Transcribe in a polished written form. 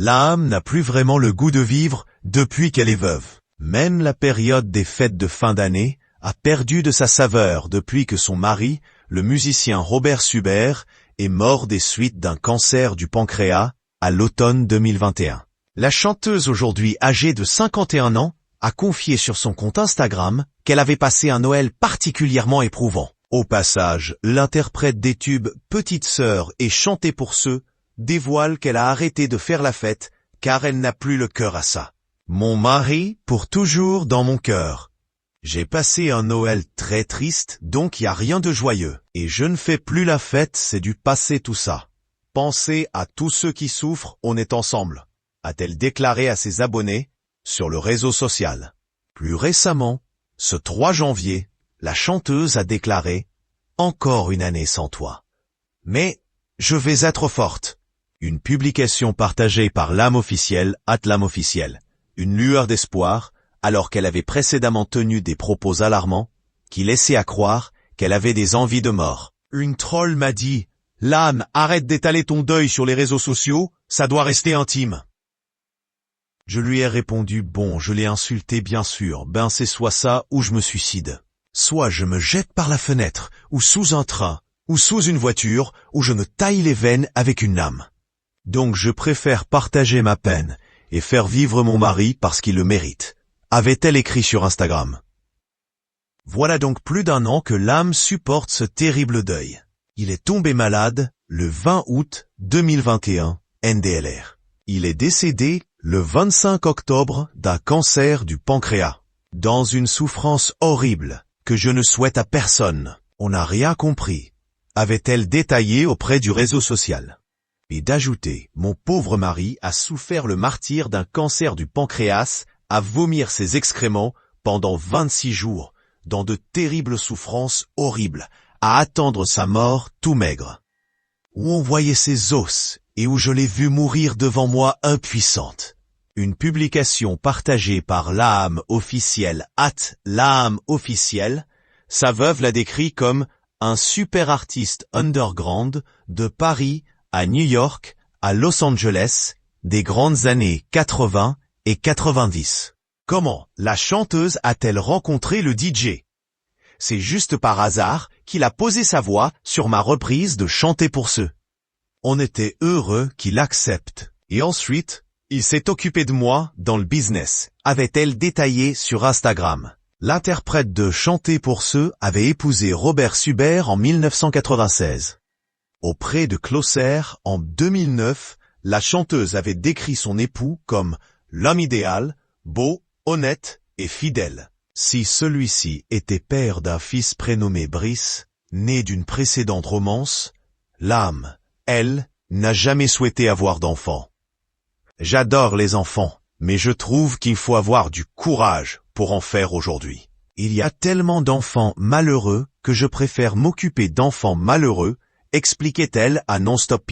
L'âme n'a plus vraiment le goût de vivre depuis qu'elle est veuve. Même la période des fêtes de fin d'année a perdu de sa saveur depuis que son mari, le musicien Robert Subert, est mort des suites d'un cancer du pancréas à l'automne 2021. La chanteuse aujourd'hui âgée de 51 ans a confié sur son compte Instagram qu'elle avait passé un Noël particulièrement éprouvant. Au passage, l'interprète des tubes Petite Sœur et Chanter pour ceux dévoile qu'elle a arrêté de faire la fête car elle n'a plus le cœur à ça. Mon mari, pour toujours dans mon cœur. J'ai passé un Noël très triste, donc y a rien de joyeux. Et je ne fais plus la fête, c'est du passé tout ça. Pensez à tous ceux qui souffrent, on est ensemble, a-t-elle déclaré à ses abonnés sur le réseau social. Plus récemment, ce 3 janvier, la chanteuse a déclaré « Encore une année sans toi. Mais je vais être forte ». Une publication partagée par l'âme officielle, @l'âme officielle. Une lueur d'espoir, alors qu'elle avait précédemment tenu des propos alarmants, qui laissaient à croire qu'elle avait des envies de mort. Une troll m'a dit « L'âme, arrête d'étaler ton deuil sur les réseaux sociaux, ça doit rester intime ». Je lui ai répondu « Bon, je l'ai insulté bien sûr, ben c'est soit ça ou je me suicide. Soit je me jette par la fenêtre, ou sous un train, ou sous une voiture, ou je me taille les veines avec une lame. Donc je préfère partager ma peine et faire vivre mon mari parce qu'il le mérite », avait-elle écrit sur Instagram. Voilà donc plus d'1 an que l'âme supporte ce terrible deuil. Il est tombé malade le 20 août 2021, NDLR. Il est décédé le 25 octobre d'un cancer du pancréas. Dans une souffrance horrible que je ne souhaite à personne. On n'a rien compris, avait-elle détaillé auprès du réseau social. Et d'ajouter, mon pauvre mari a souffert le martyre d'un cancer du pancréas, à vomir ses excréments pendant 26 jours, dans de terribles souffrances horribles, à attendre sa mort tout maigre. Où on voyait ses os, et où je l'ai vu mourir devant moi impuissante. Une publication partagée par l'âme officielle, @l'âme officielle, sa veuve l'a décrit comme un super artiste underground de Paris à New York, à Los Angeles, des grandes années 80 et 90. Comment la chanteuse a-t-elle rencontré le DJ? C'est juste par hasard qu'il a posé sa voix sur ma reprise de Chanter pour ceux. On était heureux qu'il accepte. Et ensuite, il s'est occupé de moi dans le business, avait-elle détaillé sur Instagram. L'interprète de Chanter pour ceux avait épousé Robert Subert en 1996. Auprès de Closer, en 2009, la chanteuse avait décrit son époux comme l'homme idéal, beau, honnête et fidèle. Si celui-ci était père d'un fils prénommé Brice, né d'une précédente romance, l'âme, elle, n'a jamais souhaité avoir d'enfant. J'adore les enfants, mais je trouve qu'il faut avoir du courage pour en faire aujourd'hui. Il y a tellement d'enfants malheureux que je préfère m'occuper d'enfants malheureux, expliquait-elle à Non-Stop.